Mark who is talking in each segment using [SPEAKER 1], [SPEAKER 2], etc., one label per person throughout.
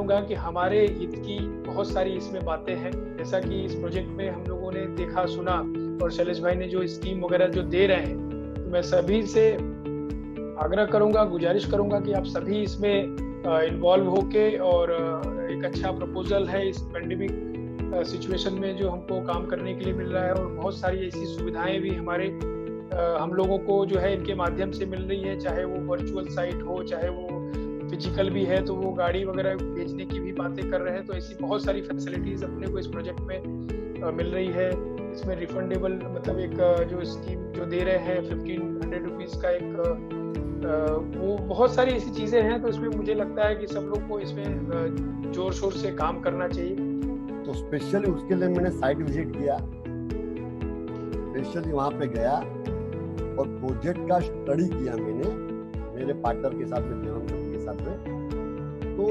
[SPEAKER 1] बोलूँगा कि हमारे हित की बहुत सारी इसमें बातें हैं। जैसा कि इस प्रोजेक्ट में हम लोगों ने देखा, सुना और शैलेश भाई ने जो स्कीम वगैरह जो दे रहे हैं, तो मैं सभी से आग्रह करूँगा, गुज़ारिश करूँगा कि आप सभी इसमें इन्वॉल्व होके और एक अच्छा प्रपोज़ल है इस पैंडेमिक सिचुएशन में जो हमको काम करने के लिए मिल रहा है और बहुत सारी ऐसी सुविधाएँ भी हमारे हम लोगों को जो है इनके माध्यम से मिल रही है, चाहे वो वर्चुअल साइट हो, चाहे वो फिजिकल भी है, तो वो गाड़ी वगैरह भेजने की भी बातें कर रहे हैं। तो ऐसी बहुत सारी फैसिलिटीज़ अपने को इस प्रोजेक्ट में मिल रही है। इसमें रिफंडेबल मतलब एक जो स्कीम जो दे रहे हैं 1500 रुपीज़ का एक वो बहुत सारी ऐसी चीज़ें हैं, तो इसमें मुझे लगता है कि सब लोग को इसमें ज़ोर-शोर से काम करना चाहिए।
[SPEAKER 2] तो स्पेशली उसके लिए मैंने साइट विजिट किया, स्पेशली वहाँ पे गया और प्रोजेक्ट का स्टडी किया मैंने मेरे पार्टनर के साथ में, देवम के साथ में। तो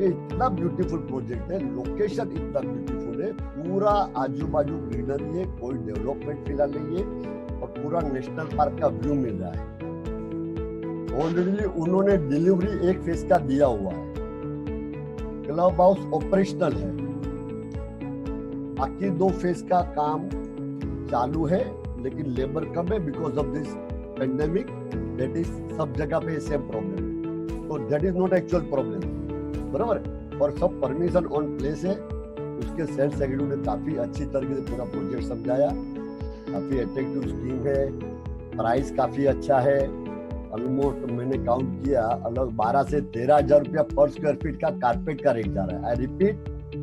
[SPEAKER 2] ये इतना ब्यूटीफुल प्रोजेक्ट है, लोकेशन इतना ब्यूटीफुल है, पूरा आजू बाजू ग्रीनरी है, कोई डेवलपमेंट फिलहाल नहीं है और पूरा नेशनल पार्क का व्यू मिल रहा है। ऑलरेडी उन्होंने डिलीवरी एक फेज का दिया हुआ है, क्लब हाउस ऑपरेशनल है, बाकी 2 फेज का काम चालू है, लेकिन लेबर कम है because of this pandemic. That is सब जगह पे सेम प्रॉब्लम है, तो that is not actual problem, बराबर। और सब परमिशन ऑन प्लेस है। उसके सेल्स एग्जीक्यूटिव ने काफी अच्छी तरीके से पूरा प्रोजेक्ट समझाया, काफी अट्रैक्टिव स्कीम है, प्राइस काफी अच्छा है। ऑलमोस्ट मैंने काउंट किया, अलग 12 से 13,000 रुपया पर स्क्वायर फीट का कारपेट का रेट जा रहा है। आई रिपीट,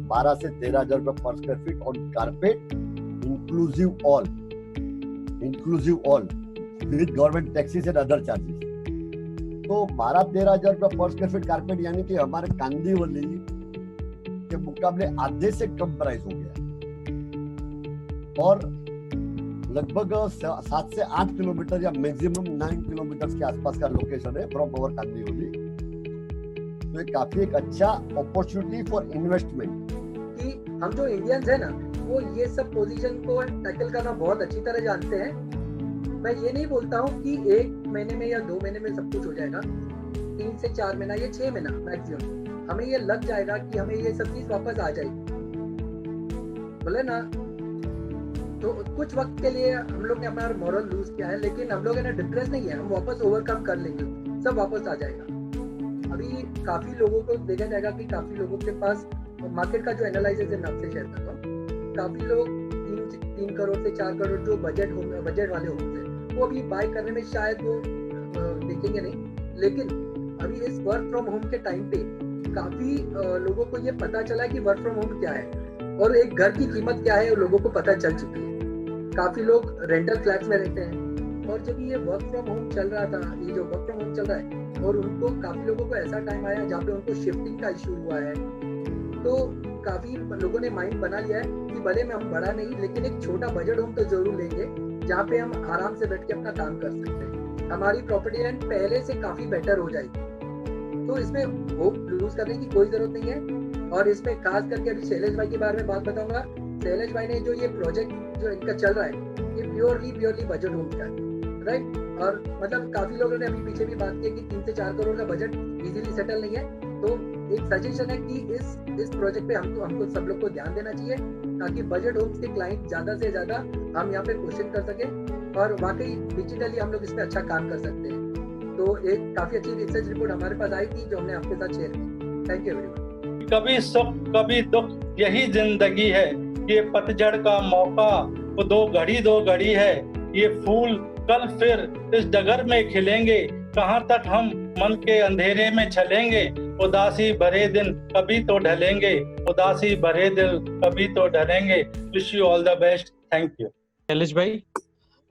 [SPEAKER 2] 12 से 13,000 रुपया पर स्क्वायर फीट और carpet inclusive all with government taxes and other charges. तो 12-13,000 रुपया पर स्क्वायर फीट कारपेट यानी कि हमारे कांदीवली के मुकाबले आधे से कम प्राइस हो गया और लगभग 7 से 8 किलोमीटर या मैक्सिमम 9 किलोमीटर के आसपास का लोकेशन है फ्रॉम अवर कांदीवली। तो ये काफी एक अच्छा अपॉर्चुनिटी फॉर इन्वेस्टमेंट।
[SPEAKER 3] कि हम जो इंडियंस है ना, वो ये सब पोजीशन को टैकल करना बहुत अच्छी तरह जानते हैं। मैं ये नहीं बोलता हूँ कि 1 महीने में या 2 महीने में सब कुछ हो जाएगा, 3 से 4 महीना या 6 महीना मैक्सिमम हमें ये लग जाएगा कि हमें ये सब चीज वापस आ जाएगी, बोले ना। तो कुछ वक्त के लिए हम लोग ने अपना मॉरल लूज किया है, लेकिन हम लोग है ना डिप्रेस नहीं है, हम वापस ओवरकम कर लेंगे, सब वापस आ जाएगा। अभी काफी लोगों को देखा जाएगा कि काफी लोगों के पास मार्केट का जो एनालिसिस है मैं आपसे शेयर करता हूँ, काफी लोग 3 करोड़ से 4 करोड़ जो बजट वाले होंगे वो अभी बाय करने में शायद वो देखेंगे नहीं। लेकिन अभी इस वर्क फ्रॉम होम के टाइम पे काफी लोगों को ये पता चला कि वर्क फ्रॉम होम क्या है और एक घर की कीमत क्या है, लोगों को पता चल चुकी है। काफी लोग रेंटल फ्लैट्स में रहते हैं और जब ये वर्क फ्रॉम होम चल रहा था, ये जो वर्क फ्रॉम होम चल रहा है, और उनको काफी लोगों को ऐसा टाइम आया जहाँ पे उनको शिफ्टिंग का इश्यू हुआ है, तो काफी लोगों ने माइंड बना लिया है कि भले में हम बड़ा नहीं लेकिन एक छोटा बजट होम तो जरूर लेंगे जहाँ पे हम आराम से बैठ के अपना काम कर सकते हैं, हमारी प्रॉपर्टी लाइन पहले से काफी बेटर हो जाएगी। तो इसमें होप लूज करने की कोई जरूरत नहीं है। और इसमें खास करके अभी शैलेश भाई के बारे में बात बताऊंगा। शैलेश भाई ने जो ये प्रोजेक्ट जो इनका चल रहा है, ये प्योरली बजट होम का है, राइट। और मतलब काफी लोगों ने अभी पीछे भी बात की कि 3 से 4 करोड़ का बजट इजीली सेटल नहीं है। तो एक सजेशन है कि इस प्रोजेक्ट पे हमको सब लोग को ध्यान देना चाहिए ताकि बजट होम्स के क्लाइंट ज्यादा से ज्यादा हम यहाँ पे क्वेश्चन कर सके और वाकई डिजिटली हम लोग इस पे अच्छा काम कर सकते हैं। तो एक काफी अच्छी रिसर्च रिपोर्ट हमारे पास आई थी जो हमने आपके साथ शेयर की। Thank you everyone.
[SPEAKER 4] कभी सुख कभी दुख यही जिंदगी है, ये पतझड़ का मौका वो 2 घड़ी है, ये फूल कल फिर इस डगर में खिलेंगे, कहाँ तक हम मन के अंधेरे में चलेंगे, उदासी भरे दिन कभी तो ढलेंगे, उदासी भरे दिल कभी तो ढलेंगे। Wish you all the best. Thank you.
[SPEAKER 5] Shailesh भाई,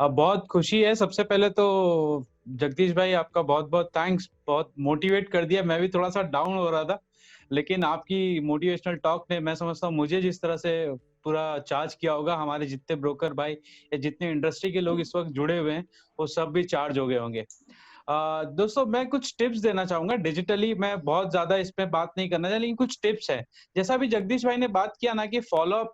[SPEAKER 5] बहुत खुशी है। सबसे पहले तो जगदीश भाई आपका बहुत बहुत थैंक्स, बहुत मोटिवेट कर दिया। मैं भी थोड़ा सा डाउन हो रहा था, लेकिन आपकी मोटिवेशनल टॉक ने, मैं समझता हूँ, मुझे जिस तरह से पूरा चार्ज किया होगा, हमारे जितने ब्रोकर भाई या जितने इंडस्ट्री के लोग इस वक्त जुड़े हुए हैं वो सब भी चार्ज हो गए होंगे। दोस्तों, मैं कुछ टिप्स देना चाहूंगा डिजिटली। मैं बहुत ज्यादा इस पे बात नहीं करना चाहता, लेकिन कुछ टिप्स है। जैसा भी जगदीश भाई ने बात किया ना कि फॉलोअप,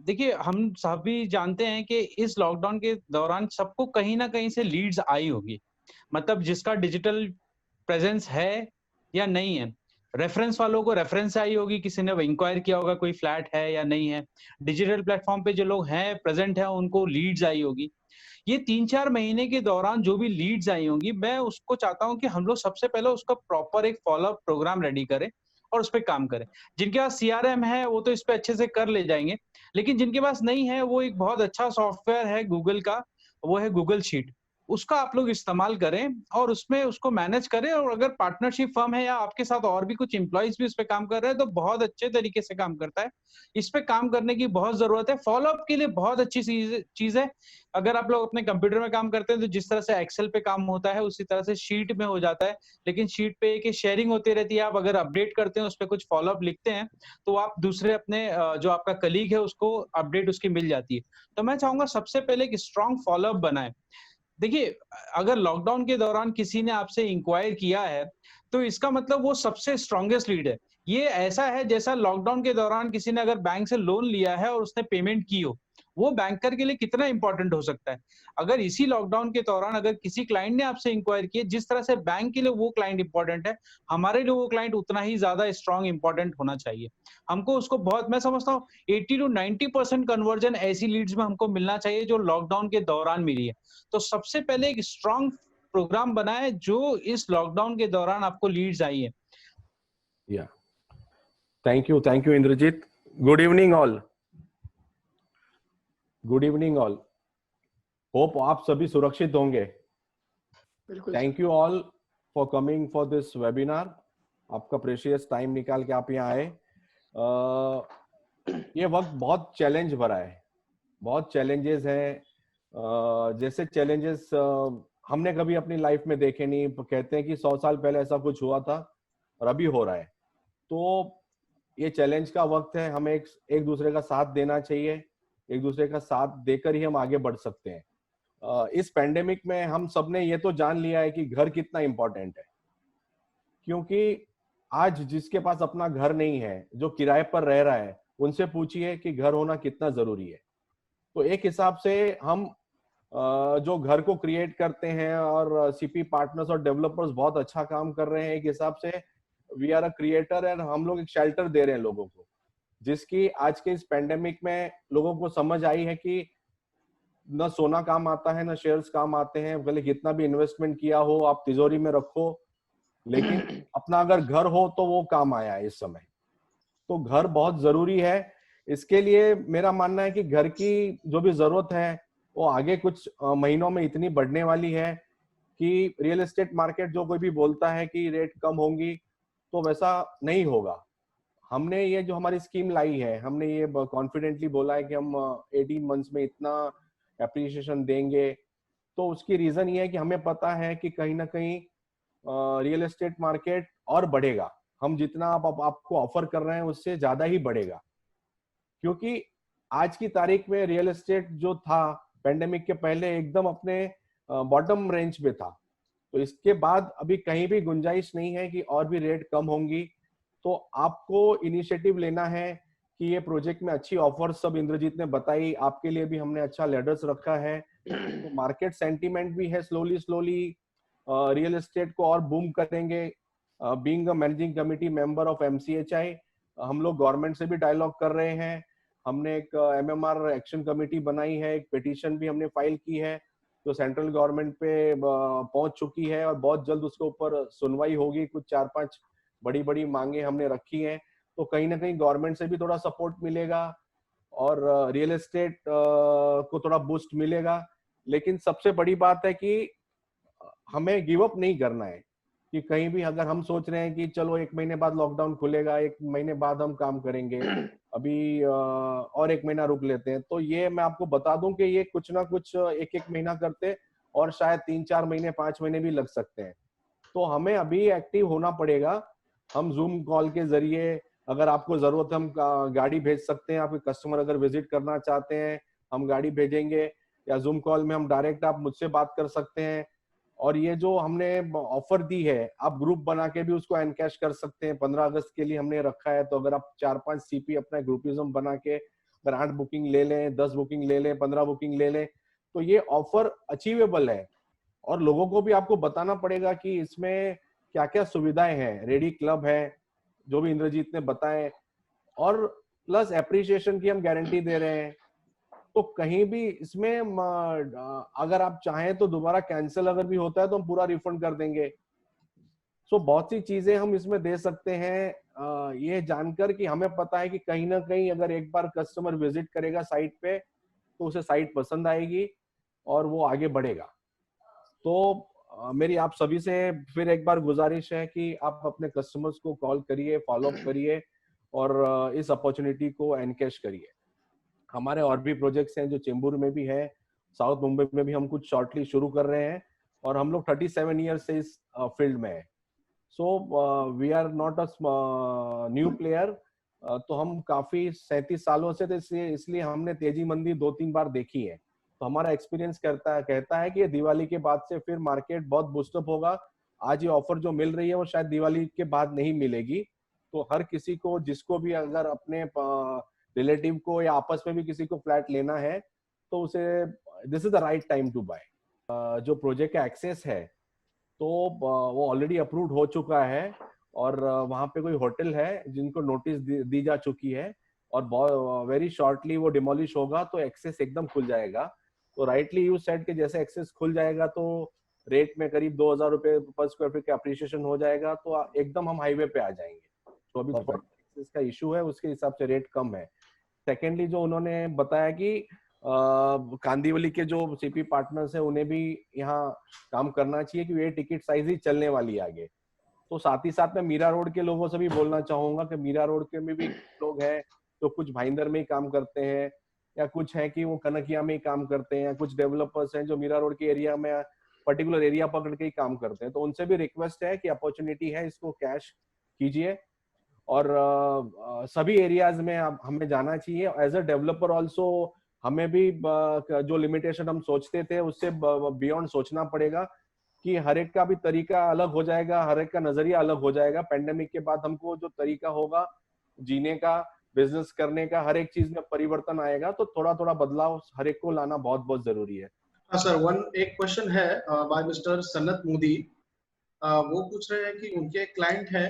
[SPEAKER 5] देखिए हम सभी जानते हैं कि इस लॉकडाउन के दौरान सबको कहीं ना कहीं से लीड्स आई होगी। मतलब जिसका डिजिटल प्रेजेंस है या नहीं है। रेफरेंस वालों को रेफरेंस आई होगी, किसी ने इंक्वायर किया होगा कोई फ्लैट है या नहीं है। डिजिटल प्लेटफॉर्म पे जो लोग हैं प्रेजेंट है उनको लीड्स आई होगी। ये 3-4 महीने के दौरान जो भी लीड्स आई होंगी, मैं उसको चाहता हूँ कि हम लोग सबसे पहले उसका प्रॉपर एक फॉलोअप प्रोग्राम रेडी करें और उस पे काम करें। जिनके पास सीआरएम है वो तो इस पे अच्छे से कर ले जाएंगे, लेकिन जिनके पास नहीं है वो एक बहुत अच्छा सॉफ्टवेयर है गूगल का, वो है गूगल शीट। उसका आप लोग इस्तेमाल करें और उसमें उसको मैनेज करें, और अगर पार्टनरशिप फर्म है या आपके साथ और भी कुछ एम्प्लॉइज भी उस पे काम कर रहे हैं तो बहुत अच्छे तरीके से काम करता है। इस पे काम करने की बहुत जरूरत है। फॉलोअप के लिए बहुत अच्छी चीज है। अगर आप लोग अपने कंप्यूटर में काम करते हैं तो जिस तरह से एक्सेल पे काम होता है उसी तरह से शीट में हो जाता है, लेकिन शीट पे एक शेयरिंग होती रहती है। आप अगर अपडेट करते हैं उस पे कुछ फॉलोअप लिखते हैं तो आप दूसरे अपने जो आपका कलीग है उसको अपडेट उसकी मिल जाती है। तो मैं चाहूंगा सबसे पहले एक स्ट्रॉन्ग फॉलोअप बनाए। देखिए, अगर लॉकडाउन के दौरान किसी ने आपसे इंक्वायर किया है तो इसका मतलब वो सबसे स्ट्रॉन्गेस्ट लीड है। ये ऐसा है जैसा लॉकडाउन के दौरान किसी ने अगर बैंक से लोन लिया है और उसने पेमेंट की हो, वो बैंकर के लिए कितना इंपॉर्टेंट हो सकता है। अगर इसी लॉकडाउन के दौरान अगर किसी क्लाइंट ने आपसे इंक्वायर किया, जिस तरह से बैंक के लिए वो क्लाइंट इंपॉर्टेंट है, हमारे लिए वो क्लाइंट उतना ही ज्यादा स्ट्रॉन्ग इंपॉर्टेंट होना चाहिए। हमको उसको बहुत, मैं समझता हूँ 80 to 90% कन्वर्जन ऐसी लीड्स में हमको मिलना चाहिए जो लॉकडाउन के दौरान मिली है। तो सबसे पहले एक स्ट्रॉन्ग प्रोग्राम बनाए जो इस लॉकडाउन के दौरान आपको लीड्स आई है।
[SPEAKER 6] या thank you Indrajit. Good evening all. Good evening all. Hope आप सभी सुरक्षित होंगे।
[SPEAKER 1] बिल्कुल
[SPEAKER 6] thank you all for coming for this webinar. आपका प्रेशियस टाइम निकाल के आप यहाँ आए। ये वक्त बहुत चैलेंज भरा है, बहुत चैलेंजेस हैं। जैसे चैलेंजेस हमने कभी अपनी लाइफ में देखे नहीं। कहते हैं कि 100 साल पहले ऐसा कुछ हुआ था और अभी हो रहा है। तो ये चैलेंज का वक्त है, हमें एक दूसरे का साथ देना चाहिए। एक दूसरे का साथ देकर ही हम आगे बढ़ सकते हैं। इस पेंडेमिक में हम सबने ये तो जान लिया है कि घर कितना इंपॉर्टेंट है, क्योंकि आज जिसके पास अपना घर नहीं है, जो किराए पर रह रहा है, उनसे पूछिए कि घर होना कितना जरूरी है। तो एक हिसाब से हम जो घर को क्रिएट करते हैं, और सीपी पार्टनर्स और डेवलपर्स बहुत अच्छा काम कर रहे हैं। एक हिसाब से we are a creator and हम लोग एक शेल्टर दे रहे हैं लोगों को, जिसकी आज के इस पेंडेमिक में लोगों को समझ आई है कि न सोना काम आता है, न शेयर्स काम आते हैं। भले कितना भी इन्वेस्टमेंट किया हो, आप तिजोरी में रखो, लेकिन अपना अगर घर हो तो वो काम आया है इस समय। तो घर बहुत जरूरी है। इसके लिए मेरा मानना है कि घर की जो भी जरूरत है वो आगे कुछ महीनों में इतनी बढ़ने वाली है कि रियल एस्टेट मार्केट, जो कोई भी बोलता है कि रेट कम होंगी, तो वैसा नहीं होगा। हमने ये जो हमारी स्कीम लाई है, हमने ये कॉन्फिडेंटली बोला है कि हम 18 मंथ्स में इतना एप्रिसिएशन देंगे। तो उसकी रीजन ये है कि हमें पता है कि कहीं ना कहीं रियल एस्टेट मार्केट और बढ़ेगा। हम जितना आपको ऑफर कर रहे हैं उससे ज्यादा ही बढ़ेगा, क्योंकि आज की तारीख में रियल एस्टेट जो था पेंडेमिक के पहले एकदम अपने बॉटम रेंज पे था। तो इसके बाद अभी कहीं भी गुंजाइश नहीं है कि और भी रेट कम होंगी। तो आपको इनिशिएटिव लेना है कि ये प्रोजेक्ट में अच्छी ऑफर्स सब इंद्रजीत ने बताई, आपके लिए भी हमने अच्छा लेडर्स रखा है। तो मार्केट सेंटीमेंट भी है, स्लोली रियल एस्टेट को और बूम करेंगे। Being a managing committee member of MCHI, हम लोग गवर्नमेंट से भी डायलॉग कर रहे हैं। हमने एक MMR एक्शन कमेटी बनाई है, एक पिटीशन भी हमने फाइल की है जो सेंट्रल गवर्नमेंट पे पहुंच चुकी है, और बहुत जल्द उसके ऊपर सुनवाई होगी। कुछ 4-5 बड़ी मांगे हमने रखी हैं। तो कहीं ना कहीं गवर्नमेंट से भी थोड़ा सपोर्ट मिलेगा और रियल एस्टेट को थोड़ा बूस्ट मिलेगा। लेकिन सबसे बड़ी बात है कि हमें गिव अप नहीं करना है, कि कहीं भी अगर हम सोच रहे हैं कि चलो 1 महीने बाद लॉकडाउन खुलेगा, 1 महीने बाद हम काम करेंगे, अभी और 1 महीना रुक लेते हैं, तो ये मैं आपको बता दूं कि ये कुछ ना कुछ 1-1 महीना करते और शायद 3-4 महीने 5 महीने भी लग सकते हैं। तो हमें अभी एक्टिव होना पड़ेगा। हम जूम कॉल के जरिए, अगर आपको जरूरत है, हम गाड़ी भेज सकते हैं। आपके कस्टमर अगर विजिट करना चाहते हैं, हम गाड़ी भेजेंगे, या जूम कॉल में हम डायरेक्ट आप मुझसे बात कर सकते हैं। और ये जो हमने ऑफर दी है, आप ग्रुप बना के भी उसको एनकैश कर सकते हैं। 15 अगस्त के लिए हमने रखा है। तो अगर आप 4-5 CP अपना ग्रुपिज्म बना के अगर 8 बुकिंग ले लें, 10 बुकिंग ले लें, 15 बुकिंग ले लें, तो ये ऑफर अचीवेबल है। और लोगों को भी आपको बताना पड़ेगा कि इसमें क्या क्या सुविधाएं हैं, रेडी क्लब है जो भी इंद्रजीत ने बताए, और प्लस एप्रिसिएशन की हम गारंटी दे रहे हैं। तो कहीं भी इसमें अगर आप चाहें तो दोबारा कैंसिल अगर भी होता है तो हम पूरा रिफंड कर देंगे। सो बहुत सी चीजें हम इसमें दे सकते हैं, ये जानकर कि हमें पता है कि कहीं ना कहीं अगर एक बार कस्टमर विजिट करेगा साइट पे तो उसे साइट पसंद आएगी और वो आगे बढ़ेगा। तो मेरी आप सभी से फिर एक बार गुजारिश है कि आप अपने कस्टमर्स को कॉल करिए, फॉलो अप करिए और इस अपॉर्चुनिटी को एनकैश करिए। हमारे और भी प्रोजेक्ट्स हैं जो चेंबूर में भी है, साउथ मुंबई में भी हम कुछ शॉर्टली शुरू कर रहे हैं, और हम लोग 37 ईयर्स से इस फील्ड में है। So we are not a new player, तो हम काफी 37 सालों से थे, इसलिए हमने तेजी मंदी 2-3 बार देखी है। तो हमारा एक्सपीरियंस कहता है कि ये दिवाली के बाद से फिर मार्केट बहुत बूस्टअप होगा। आज ये ऑफर जो मिल रही है वो शायद दिवाली के बाद नहीं मिलेगी। तो हर किसी को, जिसको भी अगर अपने रिलेटिव को या आपस में भी किसी को फ्लैट लेना है तो उसे this is the right time to buy. जो प्रोजेक्ट का एक्सेस है तो वो ऑलरेडी अप्रूव्ड हो चुका है, और वहाँ पे कोई होटल है जिनको नोटिस दी जा चुकी है, और वेरी शॉर्टली वो डिमोलिश होगा तो एक्सेस एकदम खुल जाएगा। तो राइटली यू सेड कि जैसे एक्सेस खुल जाएगा तो रेट में करीब 2000 रुपए पर स्क्वायर फीट का अप्रिशिएशन हो जाएगा, तो एकदम हम हाईवे पे आ जाएंगे। तो अभी थोड़ा एक्सेस का इशू है, उसके हिसाब से रेट कम है। सेकेंडली जो उन्होंने बताया कि कांदिवली के जो सीपी पार्टनर्स है उन्हें भी यहाँ काम करना चाहिए, कि ये टिकट साइज ही चलने वाली है आगे। तो साथ ही साथ मैं मीरा रोड के लोगों से भी बोलना चाहूंगा कि मीरा रोड के में भी लोग हैं तो कुछ भाईंदर में ही काम करते हैं, या कुछ है कि वो कनकिया में ही काम करते हैं, कुछ डेवलपर्स हैं जो मीरा रोड के एरिया में पर्टिकुलर एरिया पकड़ के ही काम करते हैं। तो उनसे भी रिक्वेस्ट है कि अपॉर्चुनिटी है, इसको कैश कीजिए, और सभी एरियाज में हमें जाना चाहिए। एज अ डेवलपर ऑल्सो हमें भी जो लिमिटेशन हम सोचते थे उससे बियॉन्ड सोचना पड़ेगा, कि हर एक का भी तरीका अलग हो जाएगा, हर एक का नजरिया अलग हो जाएगा। पेंडेमिक के बाद हमको जो तरीका होगा जीने का, बिजनेस करने का, हर एक चीज में परिवर्तन आएगा। तो थोड़ा थोड़ा बदलाव हर एक को लाना बहुत बहुत जरूरी है।
[SPEAKER 7] हाँ सर, एक क्वेश्चन है बाय मिस्टर सन्नत मोदी। वो पूछ रहे हैं कि उनके क्लाइंट है,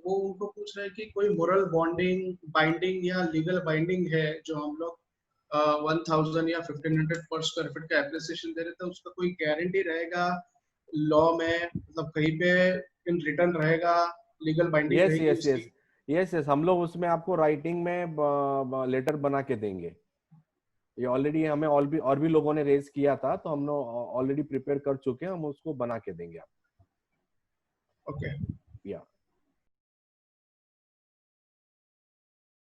[SPEAKER 7] वो उनको पूछ रहे हैं कि कोई मोरल बॉन्डिंग बाइंडिंग या लीगल बाइंडिंग है जो हम लोग 1000 या 1500 पर स्क्वायर फीट का एप्रिसिएशन दे रहे थे, उसका कोई गारंटी रहेगा लॉ में, मतलब कहीं पे इन रिटर्न रहेगा, लीगल बाइंडिंग रहेगी?
[SPEAKER 6] यस, हम लोग उसमें आपको राइटिंग में लेटर बना के देंगे। ये ऑलरेडी हमें और भी लोगों ने रेज किया था, तो हम लोग ऑलरेडी प्रिपेयर कर चुके हैं, हम उसको बना के देंगे आपको।
[SPEAKER 7] ओके,
[SPEAKER 6] या